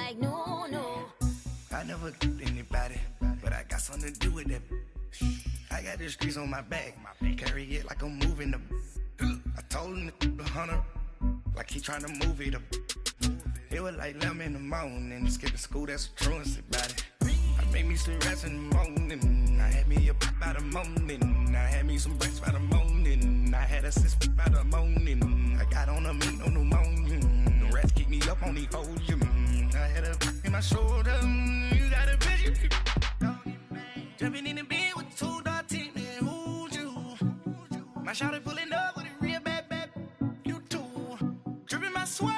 like no, no. I never anybody, but I got something to do with that. I got the streets on my back, carry it like I'm moving the. I told him the 100, like he trying to move it up. It was like 11 in the morning, skipping school, that's a truancy about it. I made me some rest in the morning, I had me a pop by the morning, I had me some breaks by the morning, I had a sip by the morning, I got on a meat on the morning, the rats keep me up on the podium, I had a in my shoulder, you got a bitch, jumping in the bed with 2 dark teeth, man, who's you? My shawty pulling up with a real bad, you too, dripping my swag.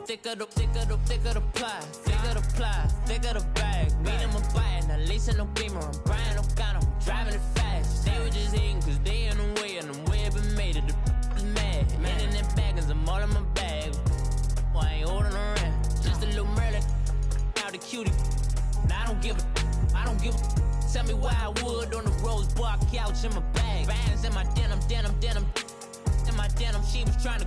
Thicker the pie, thicker the bag. Meet him a buying, a lace and no beamer. I'm Brian O'Connor, driving it fast. They were just hating cause they in the way, and the way it been made it, the is mad. Man in them baggins, I'm all in my bag. I ain't holding around, just a little Merlin, out the cutie. Now I don't give a. Tell me why I would on the rose bar couch in my bag. Bands in my denim. In my denim, she was trying to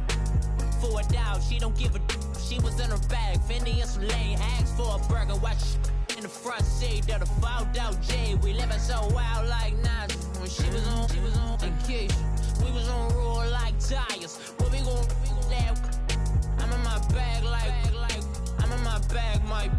for it out, she don't give a. She was in her bag, Fendi and some lane hags for a burger. Watch in the front seat of the fouled out J. We living so wild like Nas. When she was on vacation, we was on roll like tires. What we gon' laugh? I'm in my bag like I'm in my bag, my.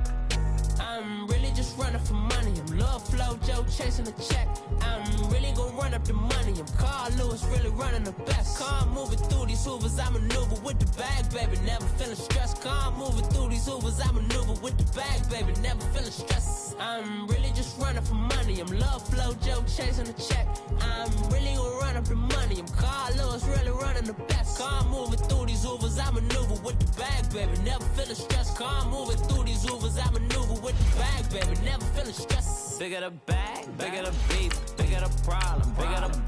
I'm really just running for money. I'm Love Flow Joe chasing the check. I'm really gon' run up the money. I'm Carl Lewis, really running the best. Car moving through these hoovers, I maneuver with the bag, baby. Never feeling stressed. Car moving through these hoovers, I maneuver with the bag, baby. Never feeling stressed. I'm really just running for money. I'm Love Flow Joe chasing the check. I'm really gon' run up the money. I'm Carl Lewis, really running the best. Car moving through these hoovers, I maneuver with the bag, baby. Never feeling stressed. Car moving through these hoovers, I maneuver with the bag, baby. Never feeling stressed. Bigger the bag, bigger the beef, bigger the problem, bigger the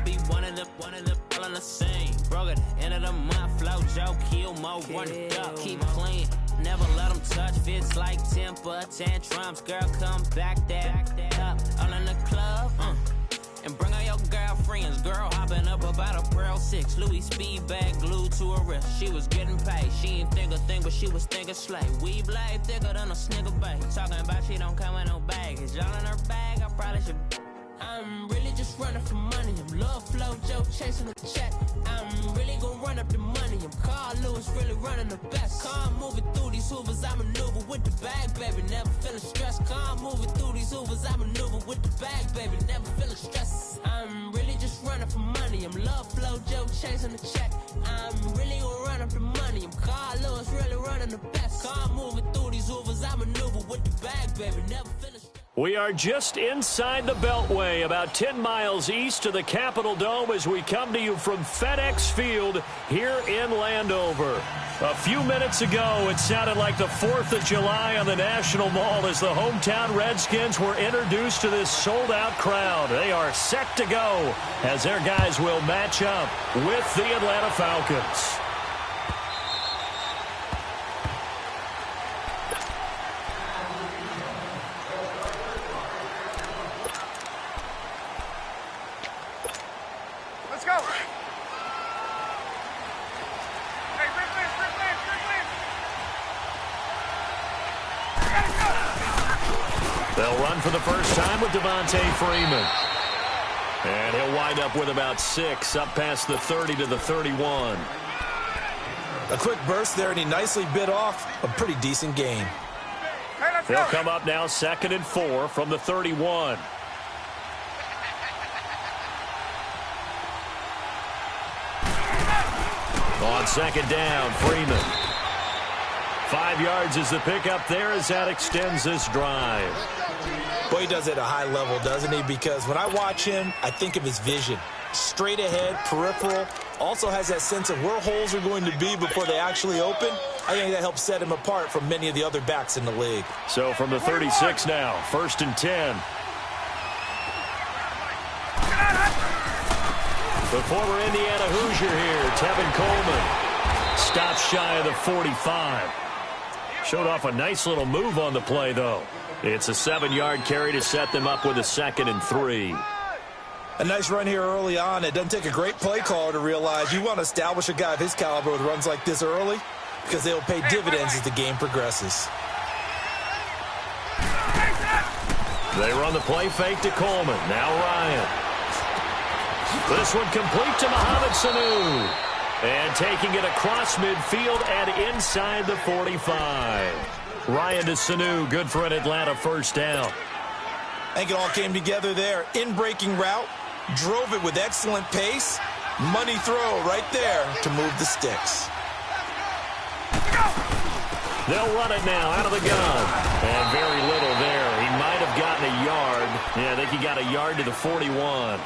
be one of them all in the same. Broke at the end of the month, Flow Joe, kill mo, run it up, keep clean. Never let them touch, fits like temper tantrums. Girl, come back that up, all in the club, and bring all your girlfriends. Girl hopping up about a Pearl 6 Louis speed bag glued to her wrist. She was getting paid, she ain't think a thing, but she was thinking slay. We blade thicker than a snigger bag. Talking about she don't come with no baggage. All in her bag, I probably should. I'm really just running for money. I'm Love Flow Joe chasing the check. I'm really gon' run up the money. I'm Carl Lewis, really running the best. Car moving through these hoovers, I maneuver with the bag, baby. Never feeling stressed. Car moving through these hoovers, I maneuver with the bag, baby. Never feeling stressed. I'm really just running for money. I'm Love Flow Joe chasing the check. I'm really gon' run up the money. I'm Carl Lewis, really running the best. Car moving through these hoovers, I maneuver with the bag, baby. Never feeling stressed. We are just inside the Beltway, about 10 miles east of the Capitol Dome as we come to you from FedEx Field here in Landover. A few minutes ago, it sounded like the 4th of July on the National Mall as the hometown Redskins were introduced to this sold-out crowd. They are set to go as their guys will match up with the Atlanta Falcons. They'll run for the first time with Devontae Freeman. And he'll wind up with about 6 up past the 30 to the 31. A quick burst there, and he nicely bit off a pretty decent gain. Hey, let's They'll come up now 2nd and 4 from the 31. On 2nd down, Freeman. 5 yards is the pickup there as that extends this drive. Boy, he does it at a high level, doesn't he? Because when I watch him, I think of his vision. Straight ahead, peripheral. Also has that sense of where holes are going to be before they actually open. I think that helps set him apart from many of the other backs in the league. So from the 36 now, 1st and 10. The former Indiana Hoosier here, Tevin Coleman. Stops shy of the 45. Showed off a nice little move on the play, though. It's a 7-yard carry to set them up with a 2nd and 3. A nice run here early on. It doesn't take a great play caller to realize you want to establish a guy of his caliber with runs like this early because they'll pay dividends as the game progresses. They run the play fake to Coleman. Now Ryan. This one complete to Mohamed Sanu. And taking it across midfield and inside the 45. Ryan to Sanu. Good for an Atlanta 1st down. I think it all came together there. In-breaking route. Drove it with excellent pace. Money throw right there to move the sticks. They'll run it now out of the gun. And very little there. He might have gotten a yard. Yeah, I think he got a yard to the 41.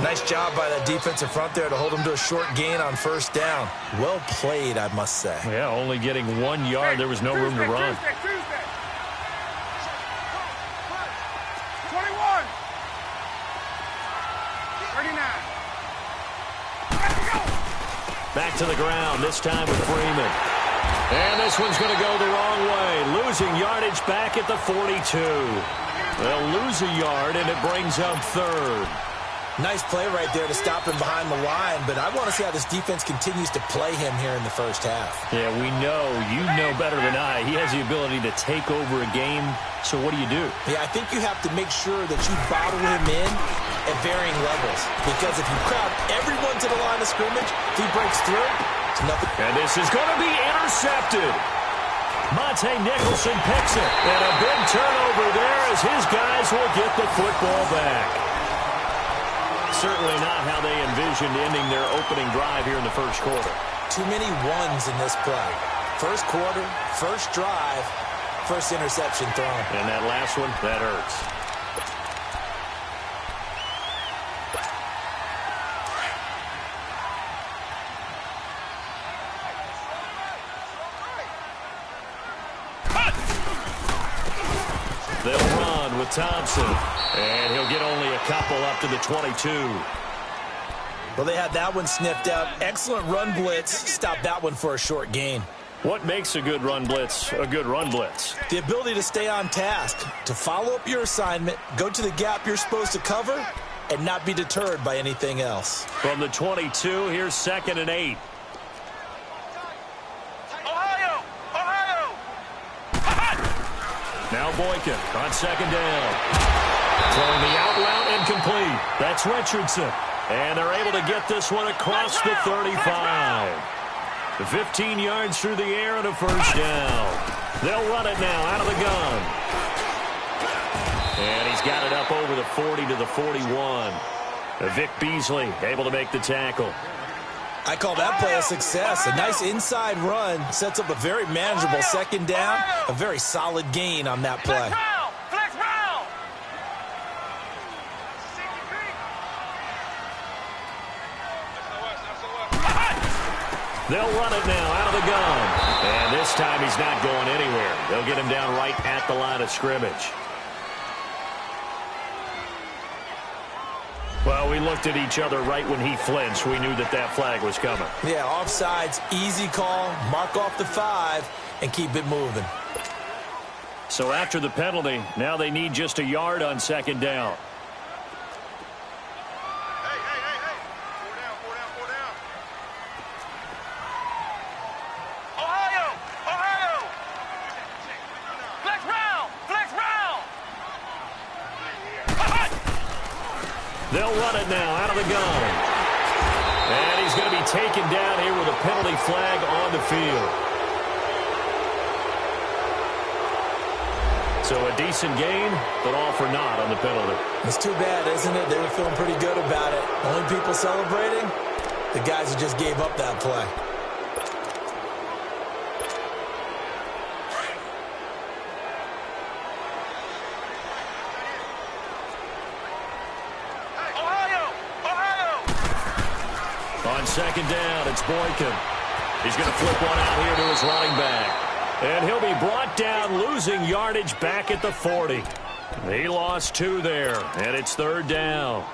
Nice job by that defensive front there to hold him to a short gain on 1st down. Well played, I must say. Yeah, only getting 1 yard. There was no room to run. Back to the ground, this time with Freeman. And this one's going to go the wrong way. Losing yardage back at the 42. They'll lose a yard, and it brings up 3rd. Nice play right there to stop him behind the line, but I want to see how this defense continues to play him here in the 1st half. Yeah, we know. You know better than I. He has the ability to take over a game, so what do you do? Yeah, I think you have to make sure that you bottle him in at varying levels, because if you crowd everyone to the line of scrimmage, if he breaks through, it's nothing. And this is going to be intercepted. Monte Nicholson picks it, and a big turnover there as his guys will get the football back. Certainly not how they envisioned ending their opening drive here in the 1st quarter. Too many ones in this play. 1st quarter, 1st drive, 1st interception thrown. And that last one, that hurts. They'll run with Thompson, and he'll get only a couple up to the 22. Well, they had that one sniffed out. Excellent run blitz. Stopped that one for a short gain. What makes a good run blitz a good run blitz? The ability to stay on task, to follow up your assignment, go to the gap you're supposed to cover, and not be deterred by anything else. From the 22, here's 2nd and 8. Now Boykin on 2nd down. Throwing the out route incomplete. That's Richardson. And they're able to get this one across the 35. 15 yards through the air and a 1st down. They'll run it now out of the gun. And he's got it up over the 40 to the 41. Vic Beasley able to make the tackle. I call that play a success. A nice inside run sets up a very manageable 2nd down. A very solid gain on that play. They'll run it now out of the gun. And this time he's not going anywhere. They'll get him down right at the line of scrimmage. Well, we looked at each other right when he flinched. We knew that that flag was coming. Yeah, offsides, easy call, mark off the 5, and keep it moving. So after the penalty, now they need just a yard on 2nd down. They'll run it now out of the gun. And he's going to be taken down here with a penalty flag on the field. So a decent gain, but all for naught on the penalty. It's too bad, isn't it? They were feeling pretty good about it. Only people celebrating, the guys who just gave up that play. On second down, it's Boykin. He's going to flip one out here to his running back. And he'll be brought down, losing yardage back at the 40. He lost 2 there, and it's third down.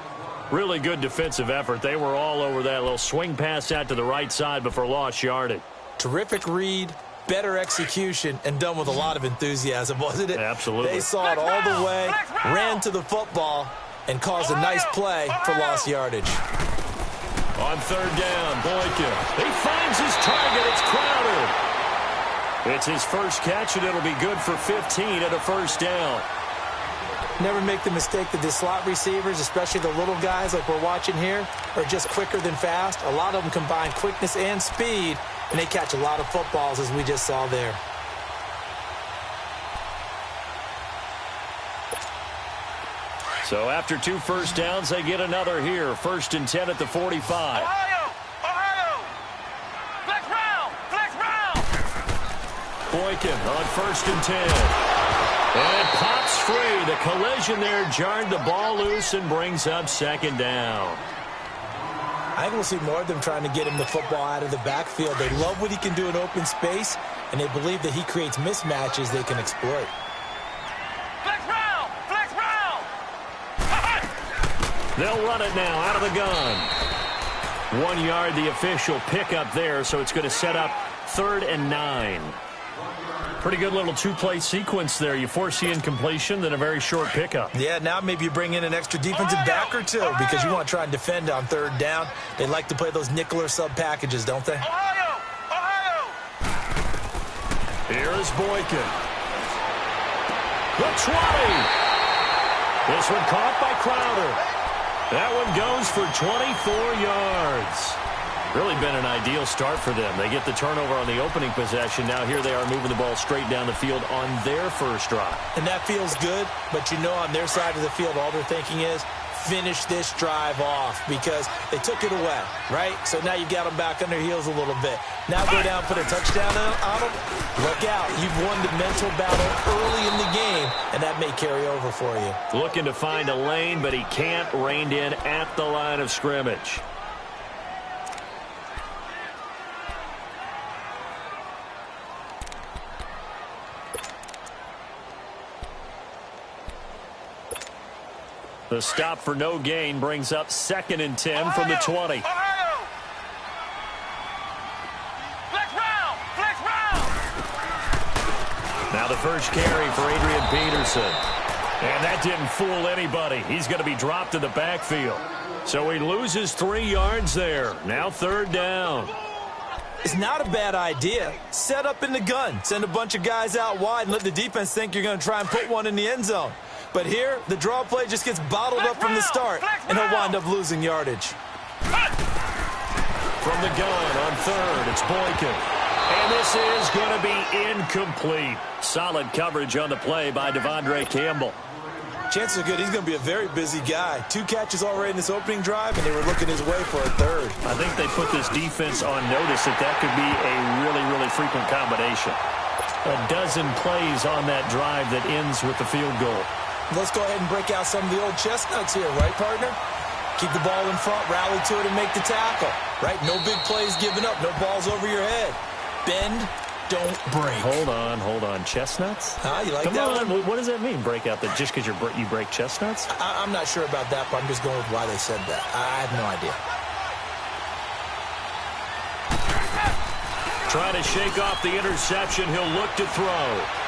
Really good defensive effort. They were all over that little swing pass out to the right side before lost yardage. Terrific read, better execution, and done with a lot of enthusiasm, wasn't it? Absolutely. They saw it all the way, ran to the football, and caused a nice play for lost yardage. On third down, Boykin. He finds his target. It's Crowder. It's his first catch, and it'll be good for 15 and a first down. Never make the mistake that the slot receivers, especially the little guys like we're watching here, are just quicker than fast. A lot of them combine quickness and speed, and they catch a lot of footballs, as we just saw there. So after 2 first downs, they get another here. 1st and 10 at the 45. Boykin on 1st and 10. And it pops free. The collision there jarred the ball loose and brings up second down. I think we'll see more of them trying to get him the football out of the backfield. They love what he can do in open space, and they believe that he creates mismatches they can exploit. They'll run it now out of the gun. 1 yard, the official pickup there, so it's going to set up 3rd and 9. Pretty good little 2-play sequence there. You force the incompletion, then a very short pickup. Yeah, now maybe you bring in an extra defensive back or 2 because you want to try and defend on 3rd down. They like to play those nickel or sub packages, don't they? Here is Boykin. The 20. This one caught by Crowder. That one goes for 24 yards. Really been an ideal start for them. They get the turnover on the opening possession. Now here they are moving the ball straight down the field on their first drive. And that feels good, but you know on their side of the field all they're thinking is finish this drive off because they took it away, right? So now you got them back on their heels a little bit. Now go down, put a touchdown on them. Look out. You've won the mental battle early in the game, and that may carry over for you. Looking to find a lane, but he can't. Reined in at the line of scrimmage. The stop for no gain brings up 2nd and 10 from the 20. Now the first carry for Adrian Peterson. And that didn't fool anybody. He's going to be dropped in the backfield. So he loses 3 yards there. Now 3rd down. It's not a bad idea. Set up in the gun. Send a bunch of guys out wide and let the defense think you're going to try and put one in the end zone. But here, the draw play just gets bottled up from the start, and he'll wind up losing yardage. From the gun on 3rd, it's Boykin. And this is going to be incomplete. Solid coverage on the play by Devondre Campbell. Chances are good he's going to be a very busy guy. 2 catches already in this opening drive, and they were looking his way for a 3rd. I think they put this defense on notice that could be a really, really frequent combination. A dozen plays on that drive that ends with the field goal. Let's go ahead and break out some of the old chestnuts here, right, partner? Keep the ball in front, rally to it, and make the tackle, right? No big plays given up, no balls over your head. Bend, don't break. Hold on. Chestnuts? You like Come that on. one? What does that mean, break out? That just because you break chestnuts? I'm not sure about that, but I'm just going with why they said that. I have no idea. Trying to shake off the interception. He'll look to throw.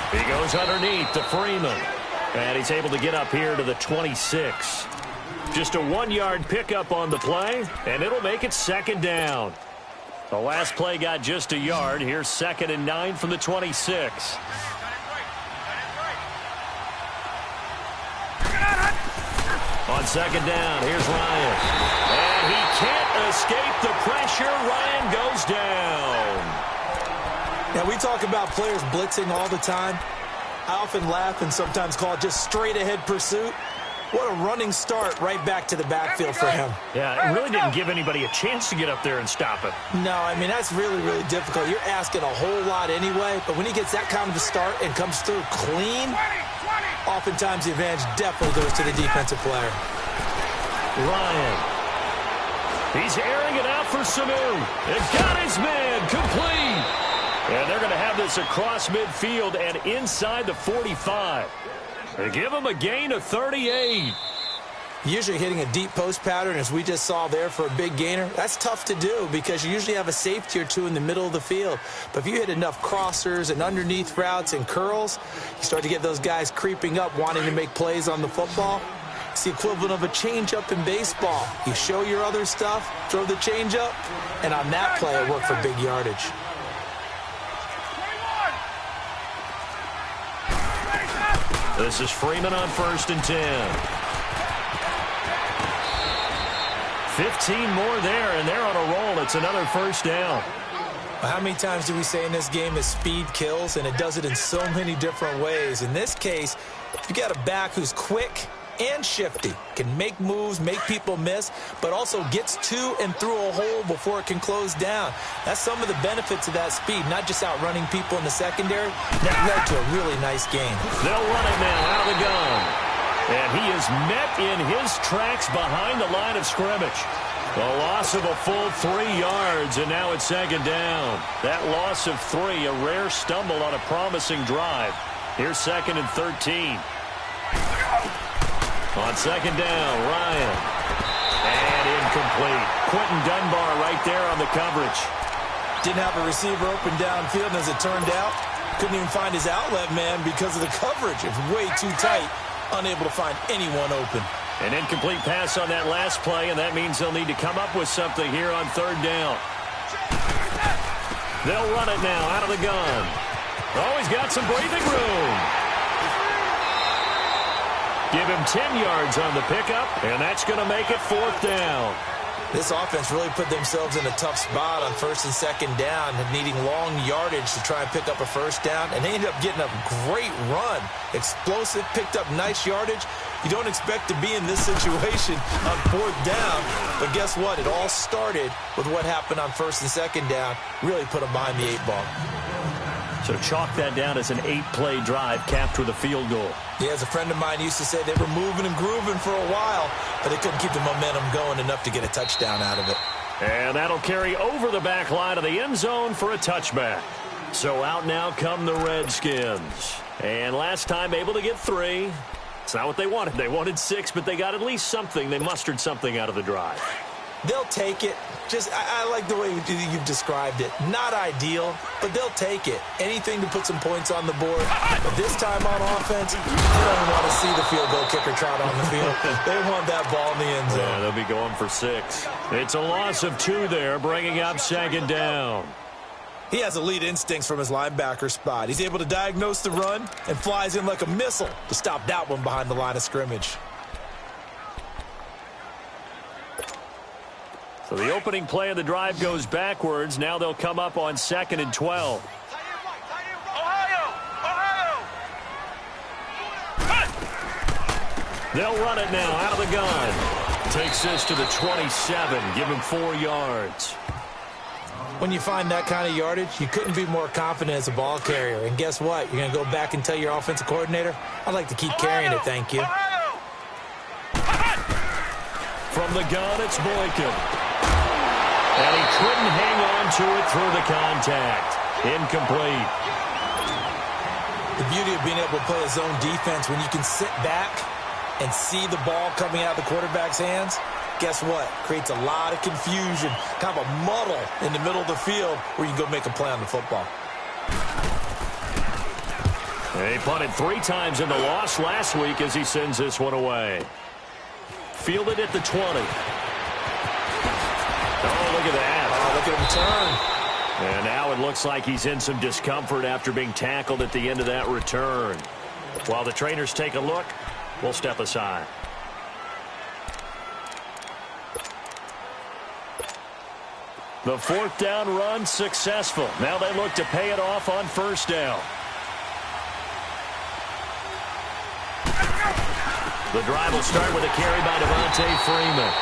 He goes underneath to Freeman. And he's able to get up here to the 26. Just a 1-yard pickup on the play, and it'll make it 2nd down. The last play got just a yard. Here's 2nd and 9 from the 26. On 2nd down, here's Ryan. And he can't escape the pressure. Ryan goes down. Now, we talk about players blitzing all the time. I often laugh and sometimes call it just straight-ahead pursuit. What a running start right back to the backfield for him. Yeah, it really didn't give anybody a chance to get up there and stop it. No, I mean, that's really, really difficult. You're asking a whole lot anyway, but when he gets that kind of a start and comes through clean, oftentimes the advantage definitely goes to the defensive player. Ryan. He's airing it out for Sanu. And got his man complete. And they're going to have this across midfield and inside the 45. They give him a gain of 38. Usually hitting a deep post pattern, as we just saw there for a big gainer, that's tough to do because you usually have a safety or two in the middle of the field. But if you hit enough crossers and underneath routes and curls, you start to get those guys creeping up, wanting to make plays on the football. It's the equivalent of a changeup in baseball. You show your other stuff, throw the changeup, and on that play, it worked for big yardage. This is Freeman on 1st and 10. 15 more there, and they're on a roll. It's another first down. Well, how many times do we say in this game that speed kills, and it does it in so many different ways? In this case, you got a back who's quick and shifty, can make moves, make people miss, but also gets to and through a hole before it can close down. That's some of the benefits of that speed, not just outrunning people in the secondary. That led to a really nice game. They'll run it now out of the gun. And he is met in his tracks behind the line of scrimmage. A loss of a full 3 yards, and now it's 2nd down. That loss of 3, a rare stumble on a promising drive. Here's 2nd and 13. On 2nd down, Ryan. And incomplete. Quentin Dunbar right there on the coverage. Didn't have a receiver open downfield, and as it turned out, couldn't even find his outlet man because of the coverage. It's way too tight, unable to find anyone open. An incomplete pass on that last play, and that means they'll need to come up with something here on 3rd down. They'll run it now out of the gun. Oh, he's got some breathing room. Give him 10 yards on the pickup, and that's going to make it 4th down. This offense really put themselves in a tough spot on 1st and 2nd down, needing long yardage to try and pick up a 1st down, and they ended up getting a great run. Explosive, picked up nice yardage. You don't expect to be in this situation on 4th down, but guess what? It all started with what happened on 1st and 2nd down. Really put them behind the 8 ball. So chalk that down as an 8-play drive capped with a field goal. Yeah, as a friend of mine used to say, they were moving and grooving for a while, but they couldn't keep the momentum going enough to get a touchdown out of it. And that'll carry over the back line of the end zone for a touchback. So out now come the Redskins. And last time able to get 3. It's not what they wanted. They wanted 6, but they got at least something. They mustered something out of the drive. They'll take it. I like the way you've described it. Not ideal, but they'll take it. Anything to put some points on the board. But this time on offense, they don't want to see the field goal kicker trot on the field. They want that ball in the end zone. Yeah, they'll be going for 6. It's a loss of 2 there, bringing up 2nd down. He has elite instincts from his linebacker spot. He's able to diagnose the run and flies in like a missile to stop that one behind the line of scrimmage. So the opening play of the drive goes backwards. Now they'll come up on 2nd and 12. They'll run it now out of the gun. Takes this to the 27. Give him 4 yards. When you find that kind of yardage, you couldn't be more confident as a ball carrier. And guess what? You're going to go back and tell your offensive coordinator, I'd like to keep carrying it, thank you. From the gun, it's Boykin. And he couldn't hang on to it through the contact. Incomplete. The beauty of being able to play a zone defense when you can sit back and see the ball coming out of the quarterback's hands, guess what? Creates a lot of confusion, kind of a muddle in the middle of the field where you can go make a play on the football. He punted 3 times in the loss last week as he sends this one away. Fielded at the 20. Oh, look at that. Oh, look at him turn. And now it looks like he's in some discomfort after being tackled at the end of that return. While the trainers take a look, we'll step aside. The fourth down run successful. Now they look to pay it off on first down. The drive will start with a carry by Devontae Freeman.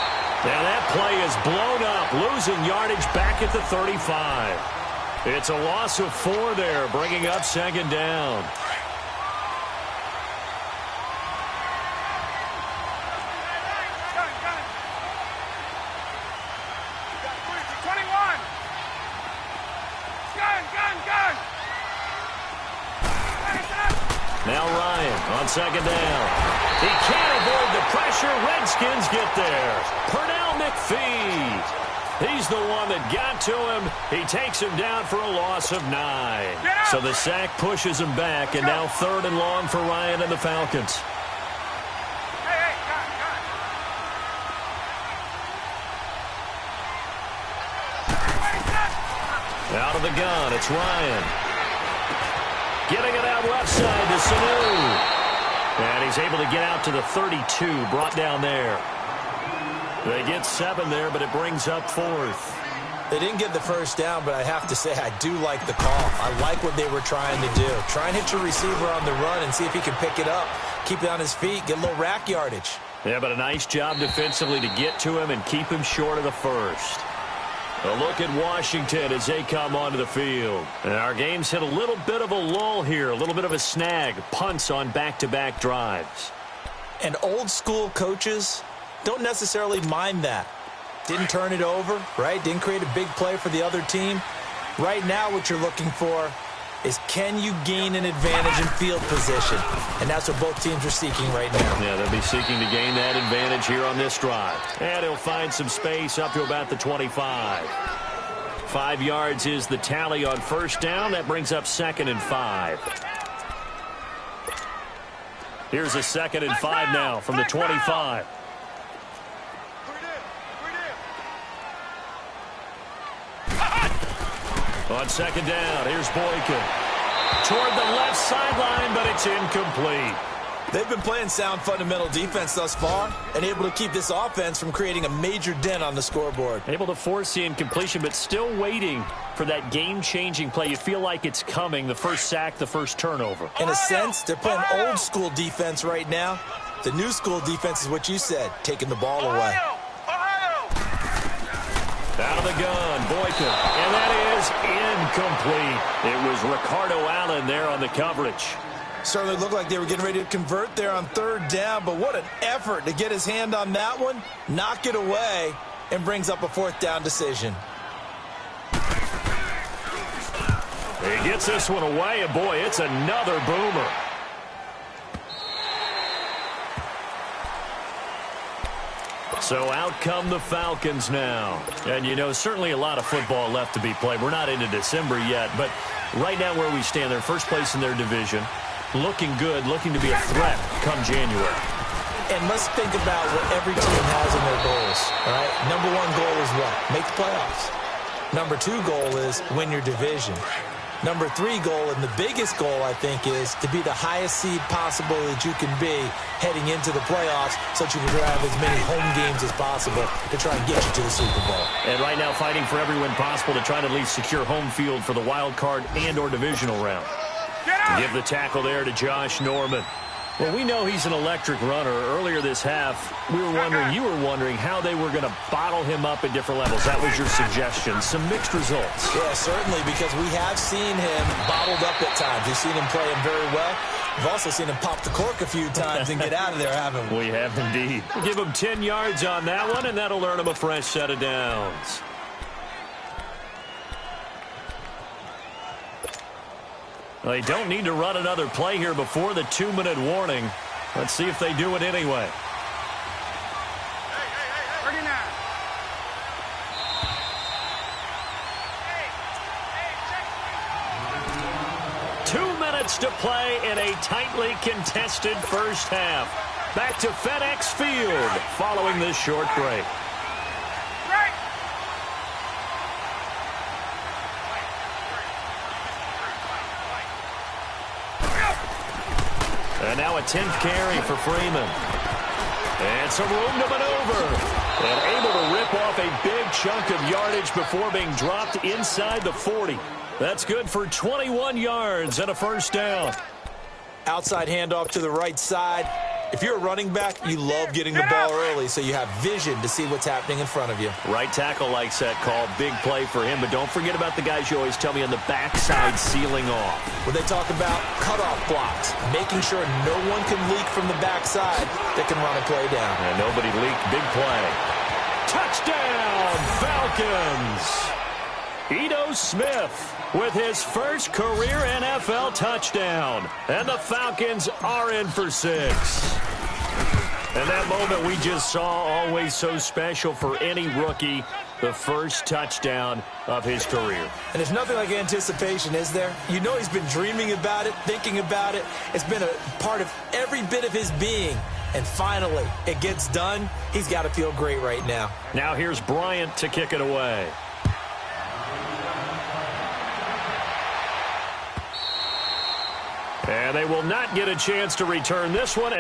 And that play is blown up, losing yardage back at the 35. It's a loss of 4 there, bringing up second down. Now Ryan on second down. He can't avoid the pressure. Redskins get there. Pernell McPhee. He's the one that got to him. He takes him down for a loss of 9. So the sack pushes him back, and now 3rd and long for Ryan and the Falcons. Out of the gun, it's Ryan. Getting it out left side to Sanu. And he's able to get out to the 32, brought down there. They get 7 there, but it brings up 4th. They didn't get the first down, but I have to say I do like the call. I like what they were trying to do. Try and hit your receiver on the run and see if he can pick it up. Keep it on his feet, get a little rack yardage. Yeah, but a nice job defensively to get to him and keep him short of the first. A look at Washington as they come onto the field. And our game's hit a little bit of a lull here, a little bit of a snag. Punts on back-to-back drives. And old-school coaches don't necessarily mind that. Didn't turn it over, right? Didn't create a big play for the other team. Right now what you're looking for is can you gain an advantage in field position? And that's what both teams are seeking right now. Yeah, they'll be seeking to gain that advantage here on this drive. And he'll find some space up to about the 25. 5 yards is the tally on first down. That brings up 2nd and 5. Here's a 2nd and 5 now from the 25. On second down, here's Boykin. Toward the left sideline, but it's incomplete. They've been playing sound fundamental defense thus far and able to keep this offense from creating a major dent on the scoreboard. Able to force the incompletion, but still waiting for that game-changing play. You feel like it's coming, the first sack, the first turnover. In a sense, they're playing old-school defense right now. The new-school defense is what you said, taking the ball away. Out of the gun, Boykin, and that is incomplete. It was Ricardo Allen there on the coverage. Certainly looked like they were getting ready to convert there on 3rd down, but what an effort to get his hand on that one, knock it away, and brings up a 4th down decision. He gets this one away, and boy, it's another boomer. So out come the Falcons now. And, you know, certainly a lot of football left to be played. We're not into December yet, but right now where we stand, they're first place in their division. Looking good, looking to be a threat come January. And let's think about what every team has in their goals, all right? Number 1 goal is what? Make the playoffs. Number 2 goal is win your division. Number 3 goal, and the biggest goal, I think, is to be the highest seed possible that you can be heading into the playoffs so that you can have as many home games as possible to try and get you to the Super Bowl. And right now fighting for every win possible to try to at least secure home field for the wild card and or divisional round. Give the tackle there to Josh Norman. Well, we know he's an electric runner. Earlier this half, you were wondering how they were going to bottle him up at different levels. That was your suggestion. Some mixed results. Yeah, certainly, because we have seen him bottled up at times. We've seen him play him very well. We've also seen him pop the cork a few times and get out of there, haven't we? We have indeed. We'll give him 10 yards on that one, and that'll earn him a fresh set of downs. They don't need to run another play here before the 2-minute warning. Let's see if they do it anyway. 2 minutes to play in a tightly contested first half. Back to FedEx Field following this short break. And now a 10th carry for Freeman. And some room to maneuver. And able to rip off a big chunk of yardage before being dropped inside the 40. That's good for 21 yards and a first down. Outside handoff to the right side. If you're a running back, you love getting the ball early so you have vision to see what's happening in front of you. Right tackle likes that call. Big play for him. But don't forget about the guys you always tell me on the backside sealing off. When they talk about cutoff blocks, making sure no one can leak from the backside that can run a play down. And nobody leaked. Big play. Touchdown, Falcons! Ito Smith with his first career NFL touchdown. And the Falcons are in for 6. And that moment we just saw, always so special for any rookie, the first touchdown of his career. And there's nothing like anticipation, is there? You know he's been dreaming about it, thinking about it. It's been a part of every bit of his being. And finally, it gets done. He's got to feel great right now. Now here's Bryant to kick it away. And they will not get a chance to return this one.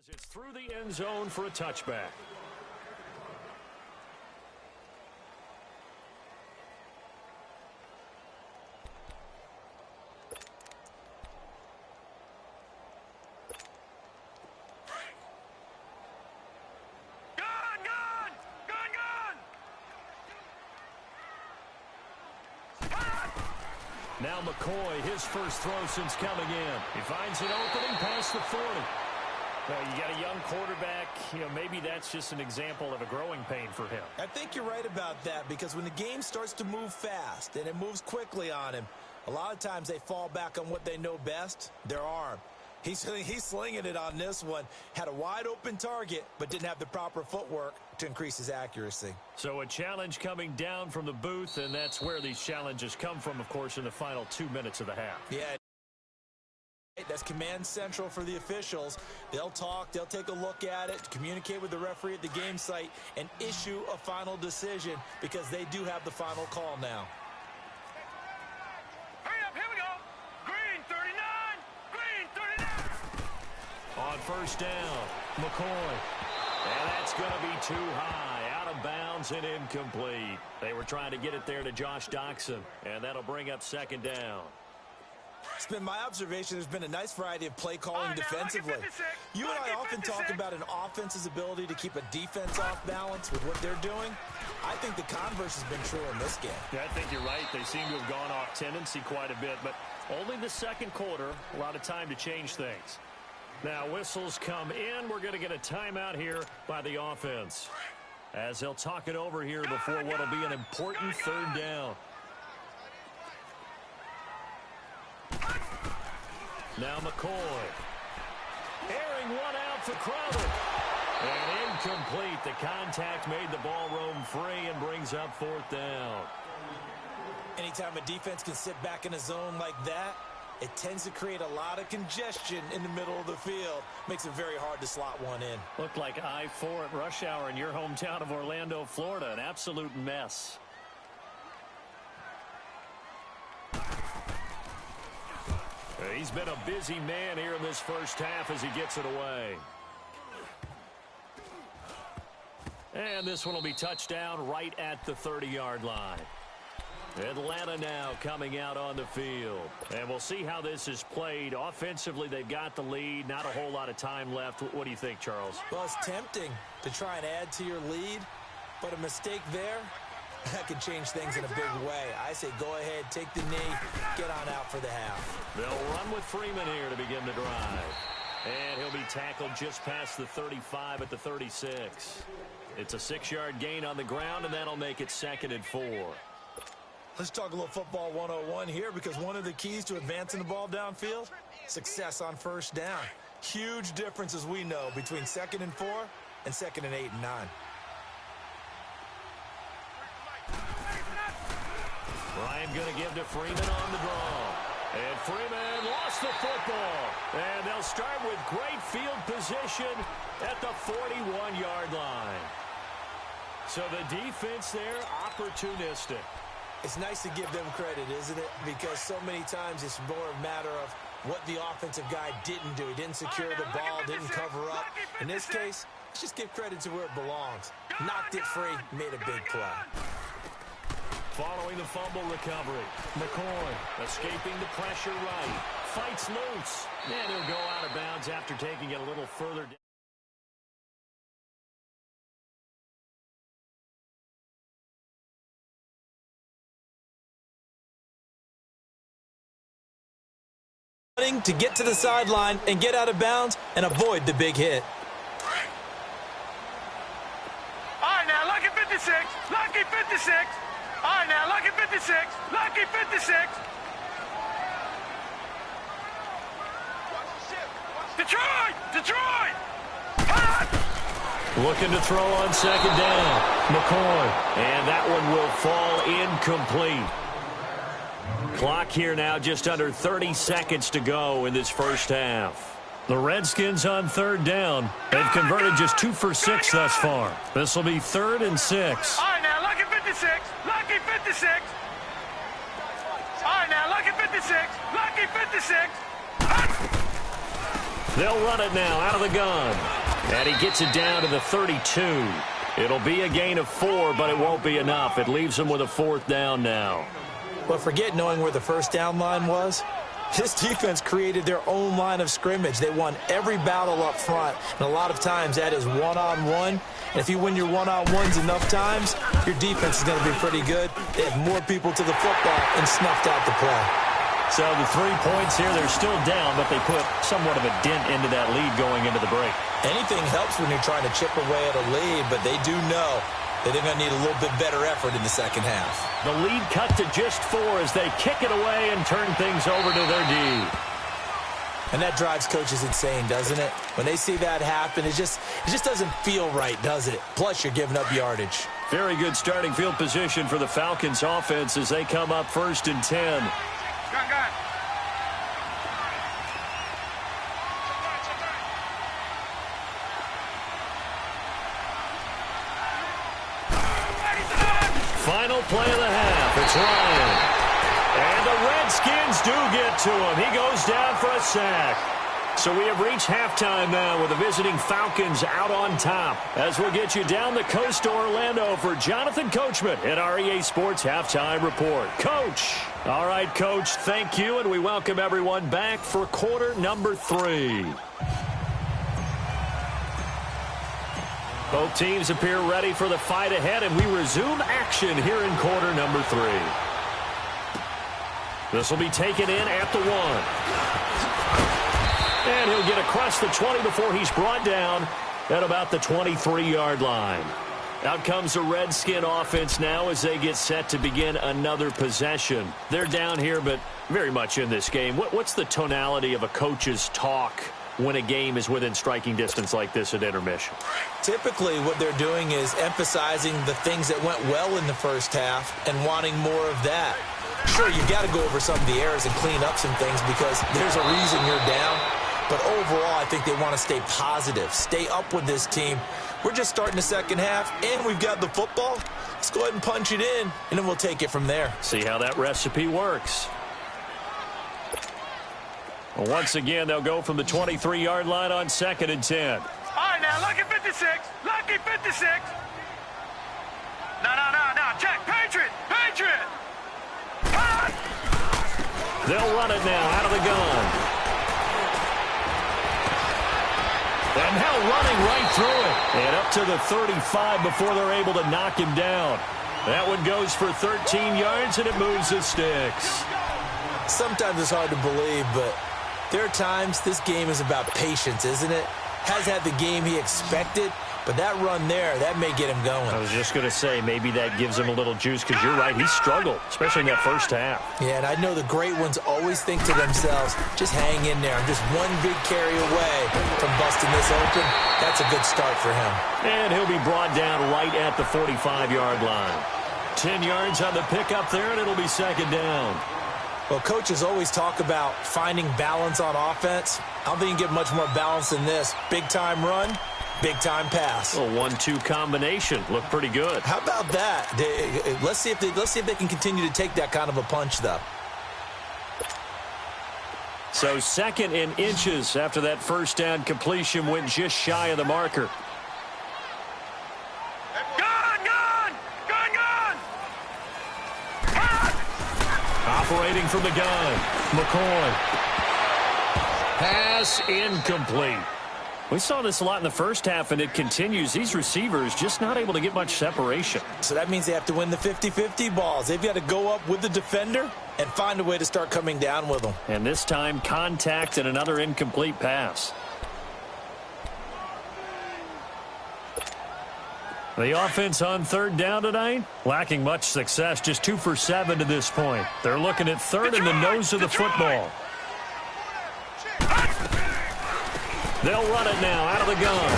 It's through the end zone for a touchback. Now McCoy, his first throw since coming in. He finds an opening past the 40. Well, you got a young quarterback, maybe that's just an example of a growing pain for him. I think you're right about that, because when the game starts to move fast and it moves quickly on him, a lot of times they fall back on what they know best, their arm. He's slinging it on this one. Had a wide open target, but didn't have the proper footwork to increase his accuracy. So a challenge coming down from the booth, and that's where these challenges come from, of course, in the final 2 minutes of the half. Yeah. That's command central for the officials. They'll talk, they'll take a look at it, communicate with the referee at the game site, and issue a final decision, because they do have the final call now. Hurry up, here we go. Green 39, green 39. On first down, McCoy. And that's going to be too high, out of bounds and incomplete. They were trying to get it there to Josh Doxson, and that'll bring up second down. It's been my observation there's been a nice variety of play calling defensively. You and I often talk about an offense's ability to keep a defense off balance with what they're doing. I think the converse has been true in this game. Yeah, I think you're right. They seem to have gone off tendency quite a bit, but only the second quarter, a lot of time to change things. Now whistles come in. We're going to get a timeout here by the offense, as they'll talk it over here before what will be an important third down. Now McCoy. Airing one out for Crowder. And incomplete. The contact made the ball roam free and brings up fourth down. Anytime a defense can sit back in a zone like that, it tends to create a lot of congestion in the middle of the field. Makes it very hard to slot one in. Looked like I-4 at rush hour in your hometown of Orlando, Florida. An absolute mess. He's been a busy man here in this first half as he gets it away. And this one will be touchdown right at the 30-yard line. Atlanta now coming out on the field. And we'll see how this is played. Offensively, they've got the lead. Not a whole lot of time left. What do you think, Charles? Well, it's tempting to try and add to your lead, but a mistake there That could change things in a big way. I say go ahead, take the knee, get on out for the half. They'll run with Freeman here to begin the drive. And he'll be tackled just past the 35 at the 36. It's a 6-yard gain on the ground, and that'll make it 2nd and 4. Let's talk a little football 101 here, because one of the keys to advancing the ball downfield, success on first down. Huge difference, as we know, between 2nd and 4 and 2nd and 8 and 9. Ryan going to give to Freeman on the draw. And Freeman lost the football. And they'll start with great field position at the 41-yard line. So the defense there, opportunistic. It's nice to give them credit, isn't it? Because so many times it's more a matter of what the offensive guy didn't do. He didn't secure the ball, didn't cover up. In this case, let's just give credit to where it belongs. Knocked it free, made a big play. Following the fumble recovery, McCoy escaping the pressure right. Fights loose. And he'll go out of bounds after taking it a little further down. To get to the sideline and get out of bounds and avoid the big hit. All right, now, lucky 56. Lucky 56. All right, now, lucky 56. Lucky 56. Detroit! Detroit! Looking to throw on 2nd down. McCoy. And that one will fall incomplete. Clock here now, just under 30 seconds to go in this first half. The Redskins on 3rd down. They've converted just 2 for 6 thus far. This will be 3rd and 6. All right, now, lucky 56. Lucky 56. All right, now, lucky 56. Lucky 56. They'll run it now out of the gun. And he gets it down to the 32. It'll be a gain of 4, but it won't be enough. It leaves them with a 4th down now. But forget knowing where the first down line was. This defense created their own line of scrimmage. They won every battle up front, and a lot of times that is one-on-one. And if you win your one-on-ones enough times, your defense is going to be pretty good. They had more people to the football and snuffed out the play. So the 3 points here, they're still down, but they put somewhat of a dent into that lead going into the break. Anything helps when you're trying to chip away at a lead, but they do know that they're going to need a little bit better effort in the second half. The lead cut to just 4 as they kick it away and turn things over to their D. And that drives coaches insane, doesn't it? When they see that happen, it just doesn't feel right, does it? Plus, you're giving up yardage. Very good starting field position for the Falcons offense as they come up 1st and 10. Gun. Final play of the half. It's Ryan. And the Redskins do get to him. He goes down for a sack. So we have reached halftime now with the visiting Falcons out on top. As we'll get you down the coast to Orlando for Jonathan Coachman at our EA Sports Halftime Report. Coach. All right, Coach, thank you, and we welcome everyone back for quarter number 3. Both teams appear ready for the fight ahead, and we resume action here in quarter number 3. This will be taken in at the 1. And he'll get across the 20 before he's brought down at about the 23-yard line. Out comes the Redskin offense now as they get set to begin another possession. They're down here, but very much in this game. What's the tonality of a coach's talk when a game is within striking distance like this at intermission? Typically, what they're doing is emphasizing the things that went well in the first half and wanting more of that. Sure, you've got to go over some of the errors and clean up some things because there's a reason you're down. But overall, I think they want to stay positive, stay up with this team. We're just starting the second half, and we've got the football. Let's go ahead and punch it in, and then we'll take it from there. See how that recipe works. Well, once again, they'll go from the 23-yard line on 2nd and 10. All right, now, lucky 56. Lucky 56. No. Check. Patriot. They'll run it now out of the gun. And now running right through it. And up to the 35 before they're able to knock him down. That one goes for 13 yards, and it moves the sticks. Sometimes it's hard to believe, but there are times this game is about patience, isn't it? Has had the game he expected, but that run there, that may get him going. I was just going to say, maybe that gives him a little juice, because you're right, he struggled, especially in that first half. Yeah, and I know the great ones always think to themselves, just hang in there. I'm just one big carry away from busting this open. That's a good start for him. And he'll be brought down right at the 45-yard line. 10 yards on the pickup there, and it'll be second down. Well, coaches always talk about finding balance on offense. I don't think you can get much more balance than this. Big-time run, big-time pass. A 1-2 combination. Looked pretty good. How about that? Let's see if they can continue to take that kind of a punch, though. So 2nd and inches after that first down completion went just shy of the marker. Operating from the gun, McCoy. Pass incomplete. We saw this a lot in the first half, and it continues. These receivers just not able to get much separation. So that means they have to win the 50-50 balls. They've got to go up with the defender and find a way to start coming down with them. And this time, contact and another incomplete pass. The offense on 3rd down tonight, lacking much success, just 2 for 7 to this point. They're looking at 3rd in the nose of the football. They'll run it now out of the gun.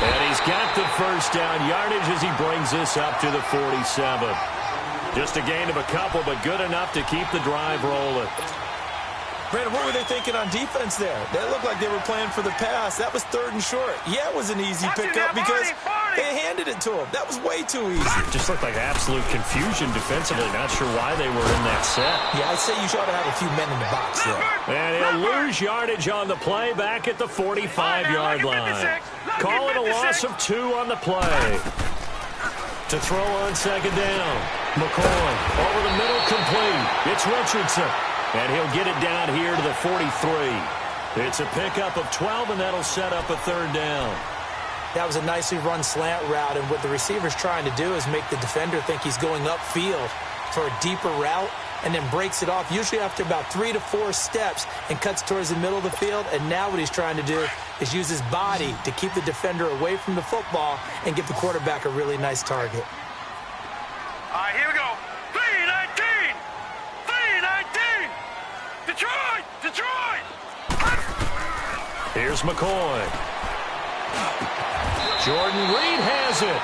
And he's got the first down yardage as he brings this up to the 47. Just a gain of a couple, but good enough to keep the drive rolling. Brandon, what were they thinking on defense there? They looked like they were playing for the pass. That was 3rd and short. Yeah, it was an easy pickup because they handed it to him. That was way too easy. It just looked like absolute confusion defensively. Not sure why they were in that set. Yeah, I'd say you ought to have a few men in the box there. And he'll lose yardage on the play back at the 45-yard line. Call it a loss of 2 on the play. To throw on 2nd down. McCoy over the middle, complete. It's Richardson. And he'll get it down here to the 43. It's a pickup of 12, and that'll set up a 3rd down. That was a nicely run slant route, and what the receiver's trying to do is make the defender think he's going upfield for a deeper route, and then breaks it off, usually after about 3 to 4 steps, and cuts towards the middle of the field. And now what he's trying to do is use his body to keep the defender away from the football and give the quarterback a really nice target. All right, here we go. 3-19! 3-19! Detroit! Detroit! Here's McCoy. Jordan Reed has it.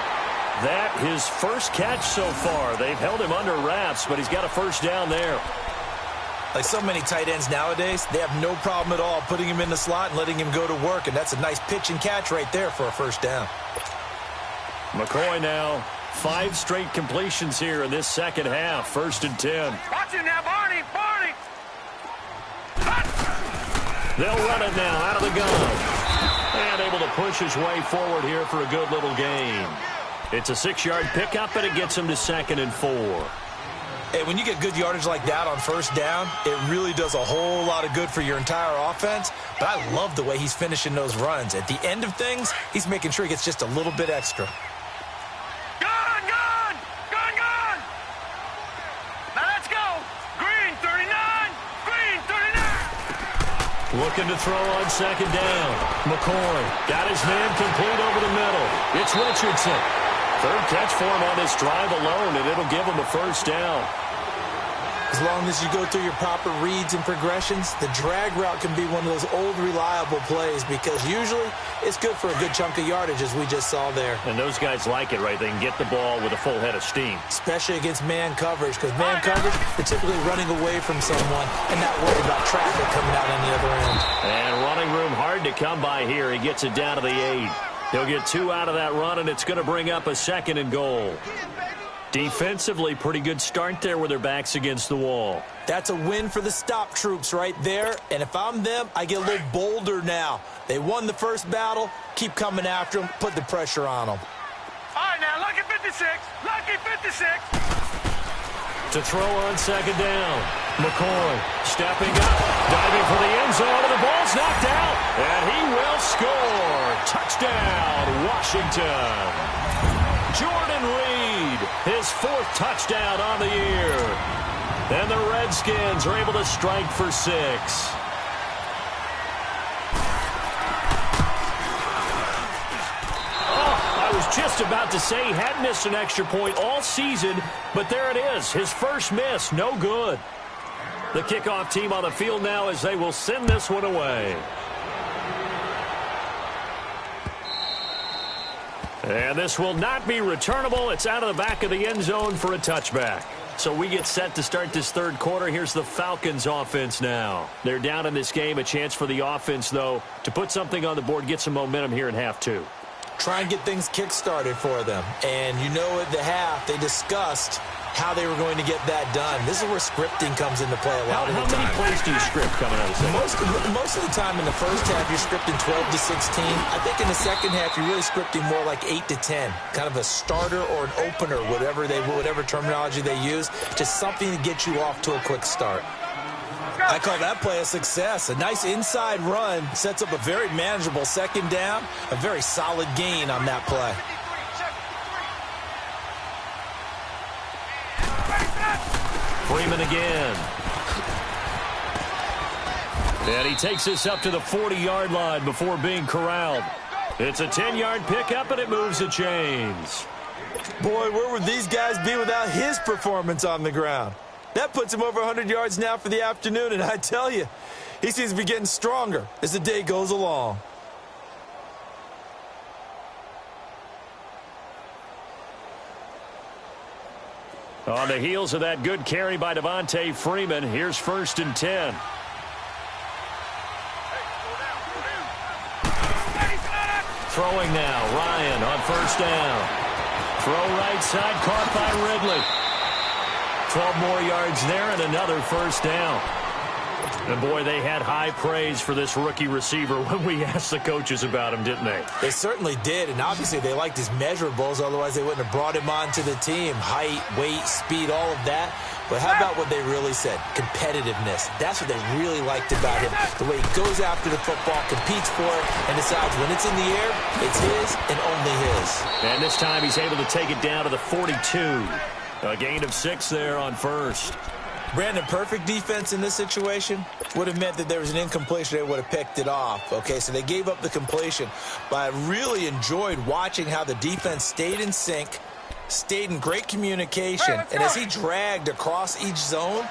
That his first catch so far. They've held him under wraps, but he's got a first down there. Like so many tight ends nowadays, they have no problem at all putting him in the slot and letting him go to work, and that's a nice pitch and catch right there for a first down. McCoy now, 5 straight completions here in this second half. 1st and 10. Watch him now, Barney! Barney! They'll run it now out of the gun. And able to push his way forward here for a good little gain. It's a 6-yard pickup, and it gets him to 2nd and 4. Hey, when you get good yardage like that on first down, it really does a whole lot of good for your entire offense. But I love the way he's finishing those runs. At the end of things, he's making sure he gets just a little bit extra. Gun! Gun! Gun! Gun! Now let's go! Green 39! Green 39! Looking to throw on 2nd down. McCoy got his man complete over the middle. It's Richardson. 3rd catch for him on this drive alone, and it'll give him a first down. As long as you go through your proper reads and progressions, the drag route can be one of those old reliable plays because usually it's good for a good chunk of yardage, as we just saw there. And those guys like it, right? They can get the ball with a full head of steam. Especially against man coverage, because man coverage, they're typically running away from someone and not worried about traffic coming out on the other end. And running room hard to come by here. He gets it down to the 8. He'll get 2 out of that run, and it's going to bring up a 2nd and goal. Defensively, pretty good start there with their backs against the wall. That's a win for the stop troops right there. And if I'm them, I get a little bolder now. They won the first battle. Keep coming after them. Put the pressure on them. All right, now, lucky 56. Lucky 56. To throw on 2nd down. McCoy stepping up, diving for the end zone, and the ball's knocked out. And he will score. Touchdown, Washington. Jordan Reed, his 4th touchdown on the year. And the Redskins are able to strike for 6. Just about to say he hadn't missed an extra point all season, but there it is. His first miss, no good. The kickoff team on the field now as they will send this one away. And this will not be returnable. It's out of the back of the end zone for a touchback. So we get set to start this third quarter. Here's the Falcons offense now. They're down in this game. A chance for the offense, though, to put something on the board, get some momentum here in half 2. Try and get things kick-started for them. And you know at the half, they discussed how they were going to get that done. This is where scripting comes into play a lot of the time. How many plays do you script coming out of the second? Most of the time in the first half, you're scripting 12 to 16. I think in the second half, you're really scripting more like 8 to 10. Kind of a starter or an opener, whatever terminology they use. Just something to get you off to a quick start. I call that play a success. A nice inside run sets up a very manageable second down. A very solid gain on that play. Freeman again. And he takes this up to the 40-yard line before being corralled. It's a 10-yard pickup, and it moves the chains. Boy, where would these guys be without his performance on the ground? That puts him over 100 yards now for the afternoon, and I tell you, he seems to be getting stronger as the day goes along. On the heels of that good carry by Devontae Freeman, here's 1st and 10. Throwing now, Ryan on 1st down. Throw right side, caught by Ridley. 12 more yards there and another 1st down. And, boy, they had high praise for this rookie receiver when we asked the coaches about him, didn't they? They certainly did, and obviously they liked his measurables. Otherwise, they wouldn't have brought him onto the team. Height, weight, speed, all of that. But how about what they really said? Competitiveness. That's what they really liked about him. The way he goes after the football, competes for it, and decides when it's in the air, it's his and only his. And this time he's able to take it down to the 42. A gain of 6 there on 1st. Brandon, perfect defense in this situation would have meant that there was an incompletion. They would have picked it off. Okay, so they gave up the completion. But I really enjoyed watching how the defense stayed in sync, stayed in great communication. And as he dragged across each zone,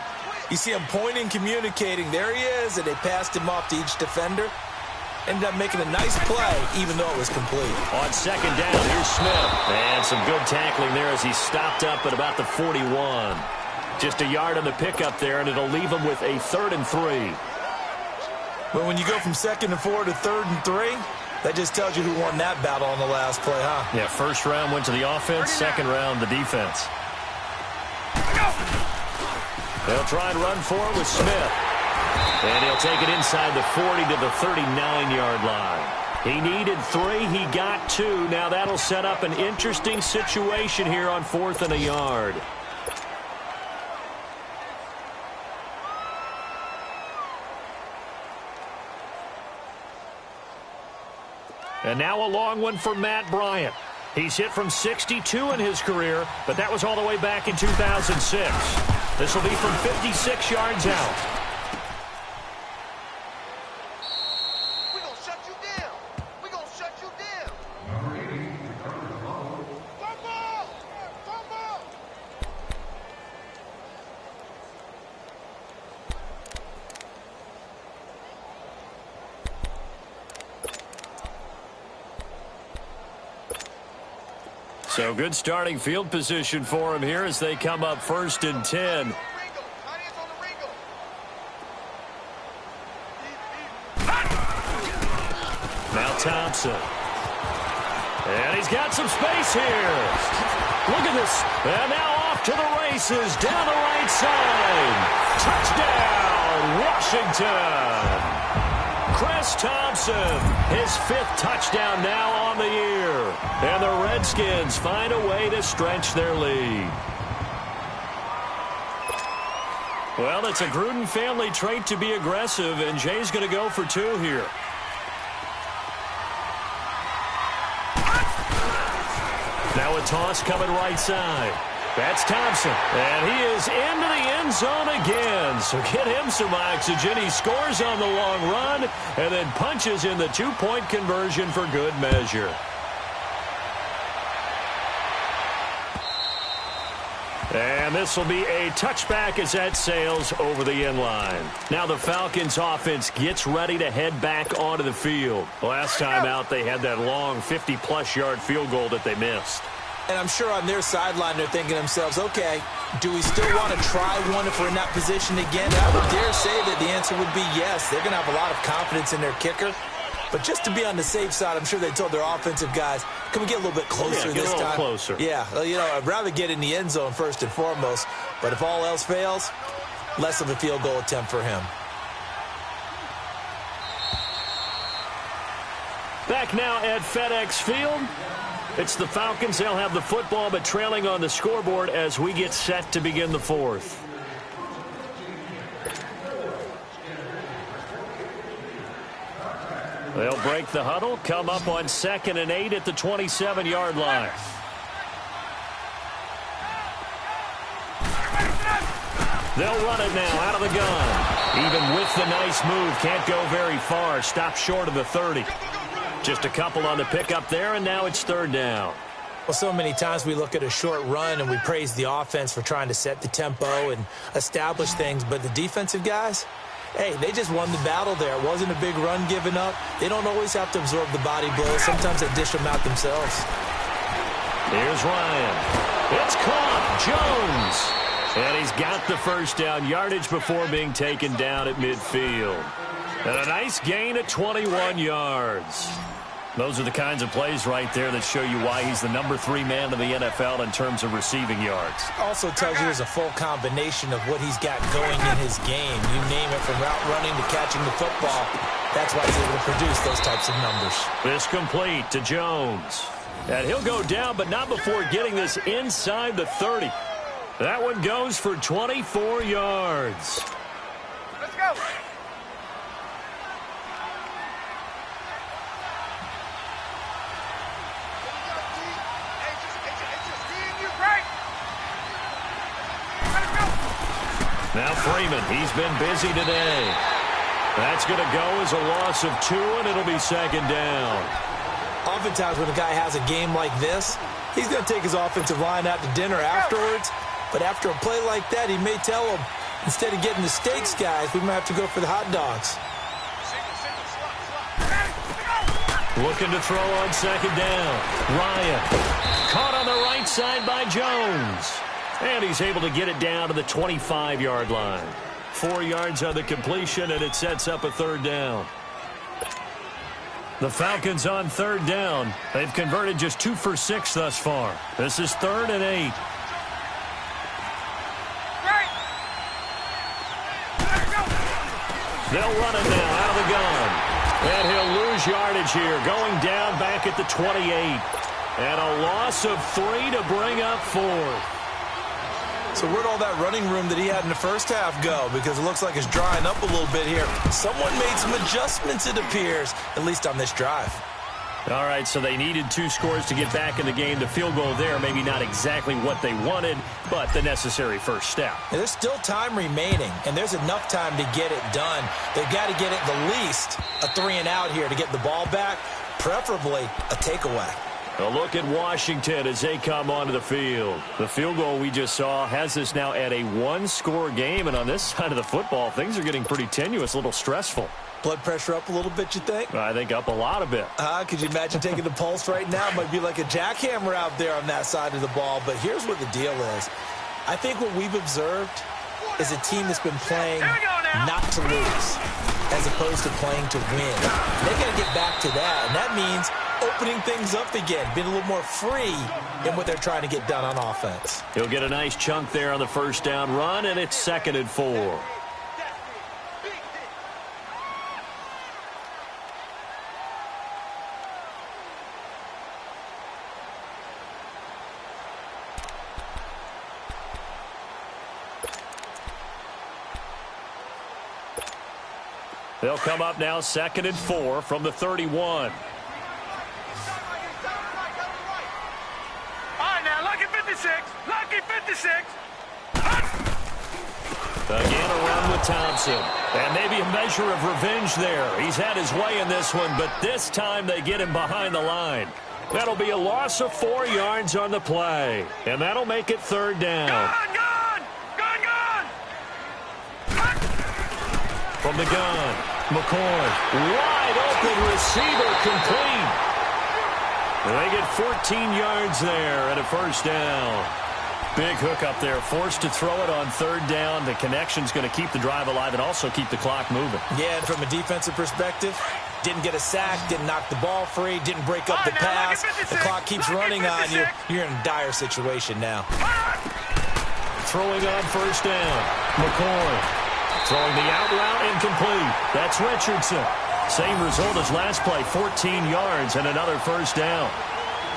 you see him pointing, communicating. There he is, and they passed him off to each defender. Ended up making a nice play, even though it was complete. On 2nd down, here's Smith. And some good tackling there as he stopped up at about the 41. Just a yard on the pickup there, and it'll leave him with a 3rd and 3. But when you go from 2nd and 4 to 3rd and 3, that just tells you who won that battle on the last play, huh? Yeah, 1st round went to the offense, 2nd round the defense. They'll try and run for it with Smith. And he'll take it inside the 40 to the 39-yard line. He needed 3. He got 2. Now that'll set up an interesting situation here on 4th and a yard. And now a long one for Matt Bryant. He's hit from 62 in his career, but that was all the way back in 2006. This will be from 56 yards out. So good starting field position for him here as they come up 1st and 10. Now Thompson. And he's got some space here. Look at this. And now off to the races down the right side. Touchdown, Washington. Chris Thompson, his 5th touchdown now on the year. And the Redskins find a way to stretch their lead. Well, it's a Gruden family trait to be aggressive, and Jay's going to go for 2 here. Now a toss coming right side. That's Thompson. And he is into the end zone again. So get him some oxygen. He scores on the long run and then punches in the two-point conversion for good measure. And this will be a touchback as that sails over the end line. Now the Falcons offense gets ready to head back onto the field. Last time out, they had that long 50-plus yard field goal that they missed. And I'm sure on their sideline they're thinking to themselves, okay, do we still want to try one if we're in that position again? And I would dare say that the answer would be yes. They're going to have a lot of confidence in their kicker. But just to be on the safe side, I'm sure they told their offensive guys, can we get a little bit closer this time? A little closer. Yeah, you know, I'd rather get in the end zone first and foremost. But if all else fails, less of a field goal attempt for him. Back now at FedEx Field. It's the Falcons. They'll have the football, but trailing on the scoreboard as we get set to begin the fourth. They'll break the huddle, come up on 2nd and 8 at the 27-yard line. They'll run it now out of the gun. Even with the nice move, can't go very far. Stop short of the 30. Just a couple on the pickup there, and now it's 3rd down. Well, so many times we look at a short run and we praise the offense for trying to set the tempo and establish things, but the defensive guys, hey, they just won the battle there. It wasn't a big run given up. They don't always have to absorb the body blows. Sometimes they dish them out themselves. Here's Ryan. It's caught. Jones. And he's got the first down yardage before being taken down at midfield. And a nice gain at 21 yards. Those are the kinds of plays right there that show you why he's the number 3 man in the NFL in terms of receiving yards. Also tells you there's a full combination of what he's got going in his game. You name it, from route running to catching the football. That's why he's able to produce those types of numbers. This complete to Jones. And he'll go down, but not before getting this inside the 30. That one goes for 24 yards. Let's go. Now Freeman, he's been busy today. That's going to go as a loss of 2, and it'll be 2nd down. Oftentimes when a guy has a game like this, he's going to take his offensive line out to dinner afterwards. But after a play like that, he may tell them, instead of getting the steaks, guys, we might have to go for the hot dogs. Looking to throw on 2nd down. Ryan caught on the right side by Jones. And he's able to get it down to the 25-yard line. 4 yards on the completion, and it sets up a 3rd down. The Falcons on 3rd down. They've converted just 2 for 6 thus far. This is 3rd and 8. They'll run it now out of the gun. And he'll lose yardage here, going down back at the 28. And a loss of 3 to bring up 4. So where'd all that running room that he had in the first half go? Because it looks like it's drying up a little bit here. Someone made some adjustments, it appears, at least on this drive. All right, so they needed 2 scores to get back in the game. The field goal there, maybe not exactly what they wanted, but the necessary first step. And there's still time remaining, and there's enough time to get it done. They've got to get at the least a 3 and out here to get the ball back, preferably a takeaway. A look at Washington as they come onto the field. The field goal we just saw has us now at a 1-score game, and on this side of the football, things are getting pretty tenuous, a little stressful. Blood pressure up a little bit, you think? I think up a lot of it. Could you imagine taking the pulse right now? It might be like a jackhammer out there on that side of the ball, but here's what the deal is. I think what we've observed is a team that's been playing not to lose as opposed to playing to win. They got to get back to that, and that means opening things up again, being a little more free in what they're trying to get done on offense. He'll get a nice chunk there on the first down run, and it's 2nd and 4. They'll come up now 2nd and 4 from the 31. All right, 56. Again, a run with Thompson. And maybe a measure of revenge there. He's had his way in this one, but this time they get him behind the line. That'll be a loss of 4 yards on the play. And that'll make it 3rd down. Gone! From the gun, McCoy. Wide open receiver complete. And they get 14 yards there and a 1st down. Big hook up there, forced to throw it on 3rd down. The connection's going to keep the drive alive and also keep the clock moving. Yeah, and from a defensive perspective, didn't get a sack, didn't knock the ball free, didn't break up the pass. The clock keeps running on you. You're in a dire situation now. Throwing on 1st down, McCoy. Throwing the out route incomplete. That's Richardson. Same result as last play, 14 yards and another 1st down.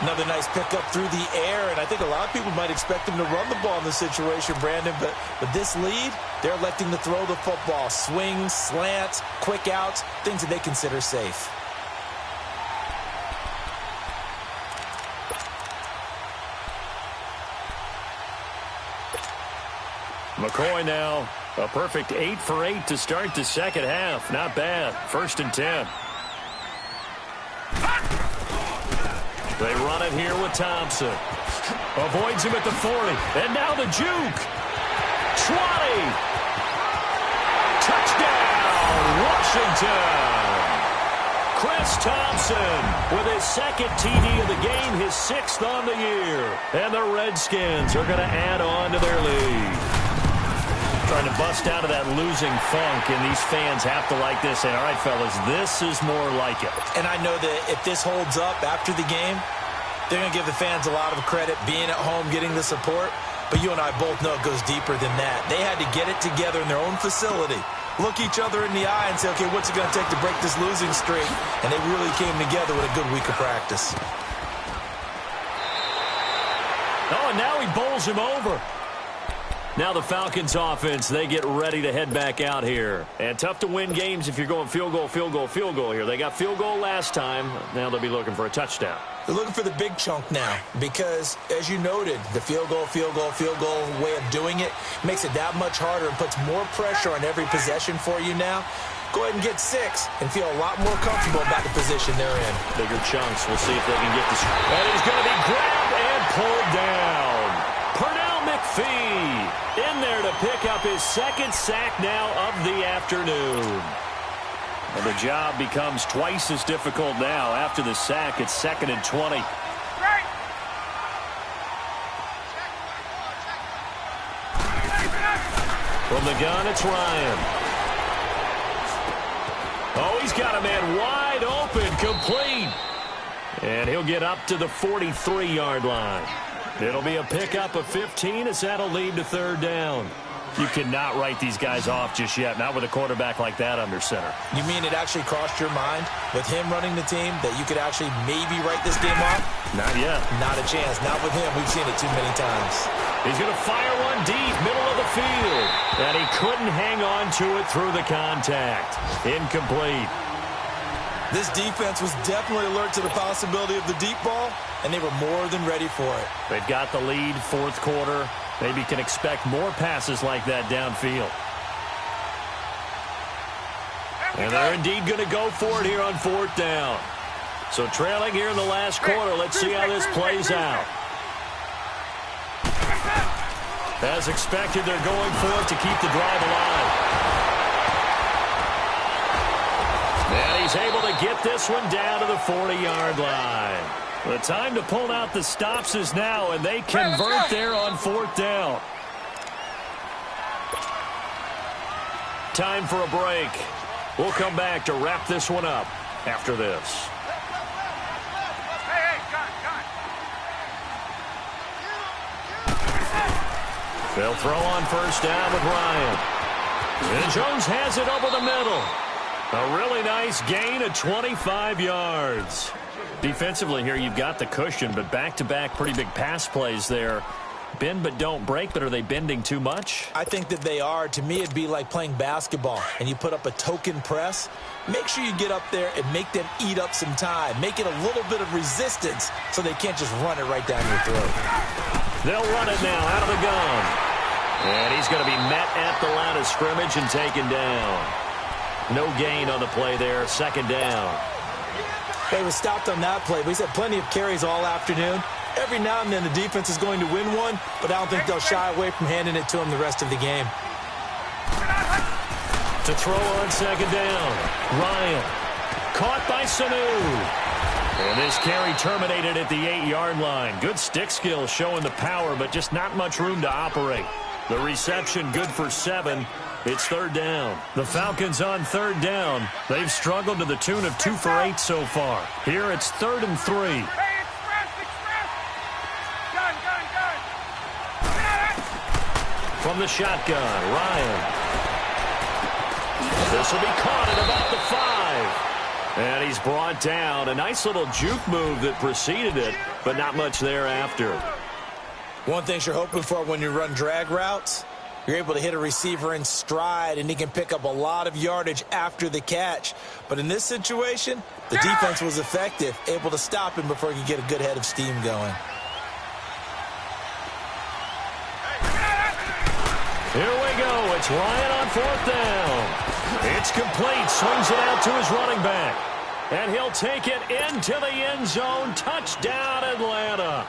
Another nice pickup through the air, and I think a lot of people might expect him to run the ball in this situation, Brandon, but with this lead, they're electing to throw the football. Swings, slants, quick outs, things that they consider safe. McCoy now, a perfect 8 for 8 to start the 2nd half. Not bad. 1st and 10. They run it here with Thompson. Avoids him at the 40. And now the juke. 20. Touchdown, Washington. Chris Thompson with his 2nd TD of the game, his 6th on the year. And the Redskins are going to add on to their lead. Trying to bust out of that losing funk, and these fans have to like this. And, all right, fellas, this is more like it. And I know that if this holds up after the game, they're going to give the fans a lot of credit, being at home, getting the support. But you and I both know it goes deeper than that. They had to get it together in their own facility, look each other in the eye and say, okay, what's it going to take to break this losing streak? And they really came together with a good week of practice. Oh, and now he bowls him over. Now the Falcons offense, they get ready to head back out here. And tough to win games if you're going field goal, field goal, field goal here. They got field goal last time. Now they'll be looking for a touchdown. They're looking for the big chunk now because, as you noted, the field goal way of doing it makes it that much harder and puts more pressure on every possession for you now. Go ahead and get 6 and feel a lot more comfortable about the position they're in. Bigger chunks. We'll see if they can get this. And he's going to be grabbed and pulled down. Pernell McPhee in there to pick up his 2nd sack now of the afternoon. And the job becomes twice as difficult now after the sack. It's 2nd and 20. From the gun, it's Ryan. Oh, he's got a man wide open, complete. And he'll get up to the 43-yard line. It'll be a pickup of 15 as that'll lead to 3rd down. You cannot write these guys off just yet, not with a quarterback like that under center. You mean it actually crossed your mind with him running the team that you could actually maybe write this game off? Not yet. Not a chance. Not with him. We've seen it too many times. He's going to fire one deep, middle of the field. And he couldn't hang on to it through the contact. Incomplete. This defense was definitely alert to the possibility of the deep ball, and they were more than ready for it. They've got the lead, 4th quarter. Maybe can expect more passes like that downfield. And they're indeed going to go for it here on 4th down. So trailing here in the last quarter. Let's see how this plays out. As expected, they're going for it to keep the drive alive. And he's able to get this one down to the 40-yard line. The time to pull out the stops is now, and they convert there on 4th down. Time for a break. We'll come back to wrap this one up after this. They'll throw on 1st down with Ryan. And Jones has it over the middle. A really nice gain of 25 yards. Defensively here, you've got the cushion, but back-to-back pretty big pass plays there. Bend but don't break, but are they bending too much? I think that they are. To me, it'd be like playing basketball, and you put up a token press. Make sure you get up there and make them eat up some time. Make it a little bit of resistance so they can't just run it right down your throat. They'll run it now out of the gun. And he's going to be met at the line of scrimmage and taken down. No gain on the play there. Second down. They were stopped on that play, but he's had plenty of carries all afternoon. Every now and then the defense is going to win one, but I don't think they'll shy away from handing it to him the rest of the game. To throw on second down. Ryan. Caught by Sanu. And this carry terminated at the 8-yard line. Good stick skills showing the power, but just not much room to operate. The reception good for 7. It's third down. The Falcons on third down. They've struggled to the tune of 2 for 8 so far. Here it's 3rd and 3. Hey, express. Gun. From the shotgun, Ryan. This will be caught at about the 5. And he's brought down. A nice little juke move that preceded it, but not much thereafter. One thing you're hoping for when you run drag routes, you're able to hit a receiver in stride, and he can pick up a lot of yardage after the catch. But in this situation, the defense was effective, able to stop him before he could get a good head of steam going. Here we go. It's Ryan on 4th down. It's complete. Swings it out to his running back. And he'll take it into the end zone. Touchdown, Atlanta.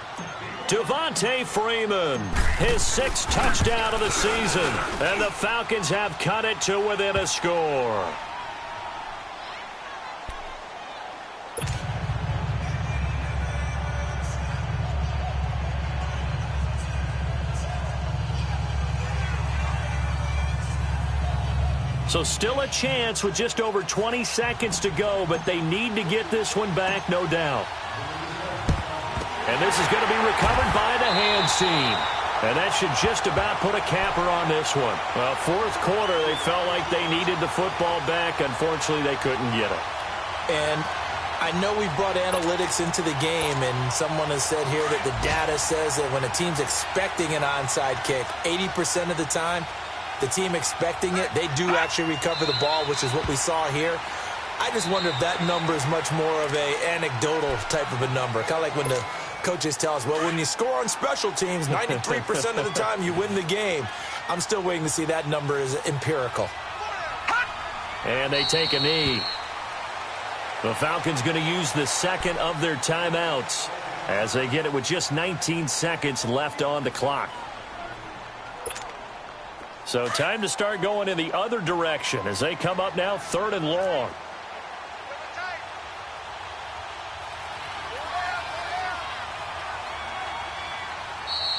Devontae Freeman, his 6th touchdown of the season. And the Falcons have cut it to within a score. So still a chance with just over 20 seconds to go, but they need to get this one back, no doubt. And this is going to be recovered by the hands team. And that should just about put a capper on this one. Well, 4th quarter, they felt like they needed the football back. Unfortunately, they couldn't get it. And I know we brought analytics into the game, and someone has said here that the data says that when a team's expecting an onside kick, 80% of the time, the team expecting it, they do actually recover the ball, which is what we saw here. I just wonder if that number is much more of a anecdotal type of a number. Kind of like when the coaches tell us, well, when you score on special teams, 93% of the time you win the game. I'm still waiting to see that number is empirical. And they take a knee. The Falcons going to use the 2nd of their timeouts as they get it with just 19 seconds left on the clock. So time to start going in the other direction as they come up now 3rd and long.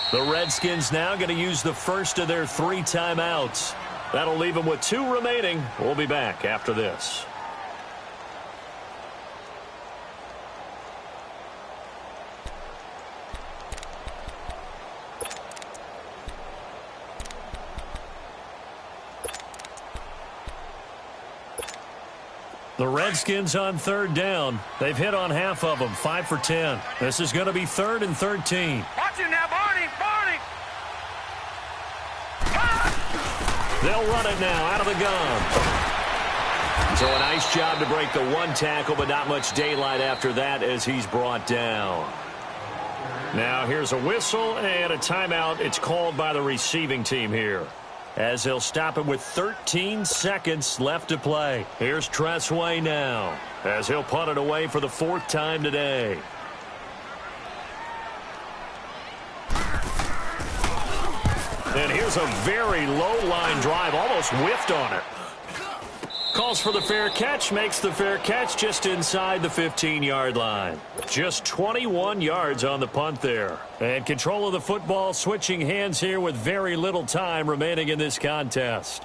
The Redskins now going to use the first of their 3 timeouts. That'll leave them with 2 remaining. We'll be back after this. The Redskins on 3rd down. They've hit on half of them, 5 for 10. This is going to be 3rd and 13. Watch him now, Barney. They'll run it now out of the gun. So a nice job to break the 1 tackle, but not much daylight after that as he's brought down. Now here's a whistle and a timeout. It's called by the receiving team here, as they'll stop it with 13 seconds left to play. Here's Tressway now, as he'll punt it away for the 4th time today. And here's a very low line drive, almost whiffed on it. Calls for the fair catch, makes the fair catch just inside the 15-yard line. Just 21 yards on the punt there. And control of the football switching hands here with very little time remaining in this contest.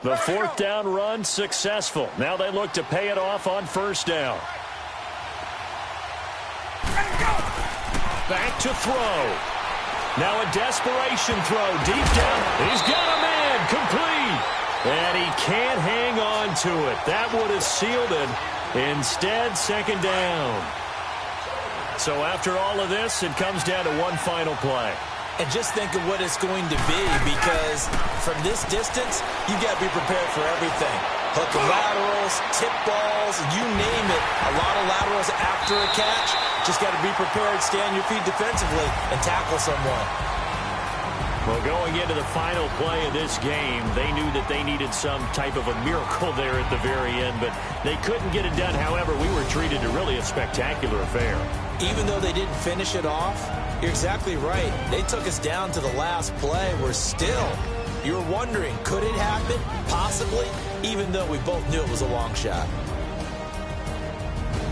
The 4th down run successful. Now they look to pay it off on 1st down. Back to throw. Now a desperation throw deep down. He's got a man complete. And he can't hang on to it. That would have sealed it. Instead, 2nd down. So after all of this, it comes down to one final play. And just think of what it's going to be, because from this distance, you've got to be prepared for everything. Hook laterals, tip balls, you name it. A lot of laterals after a catch. Just got to be prepared, stay on your feet defensively, and tackle someone. Well, going into the final play of this game, they knew that they needed some type of a miracle there at the very end, but they couldn't get it done. However, we were treated to really a spectacular affair. Even though they didn't finish it off, you're exactly right. They took us down to the last play. We're still, you're wondering, could it happen? Possibly, even though we both knew it was a long shot.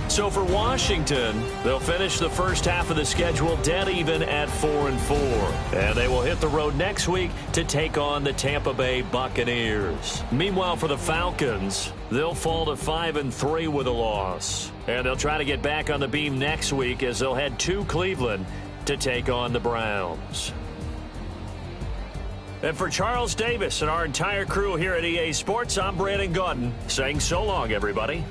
So for Washington, they'll finish the first half of the schedule dead even at 4-4. And they will hit the road next week to take on the Tampa Bay Buccaneers. Meanwhile, for the Falcons, they'll fall to 5-3 with a loss. And they'll try to get back on the beam next week as they'll head to Cleveland to take on the Browns. And for Charles Davis and our entire crew here at EA Sports, I'm Brandon Gaudin saying so long, everybody.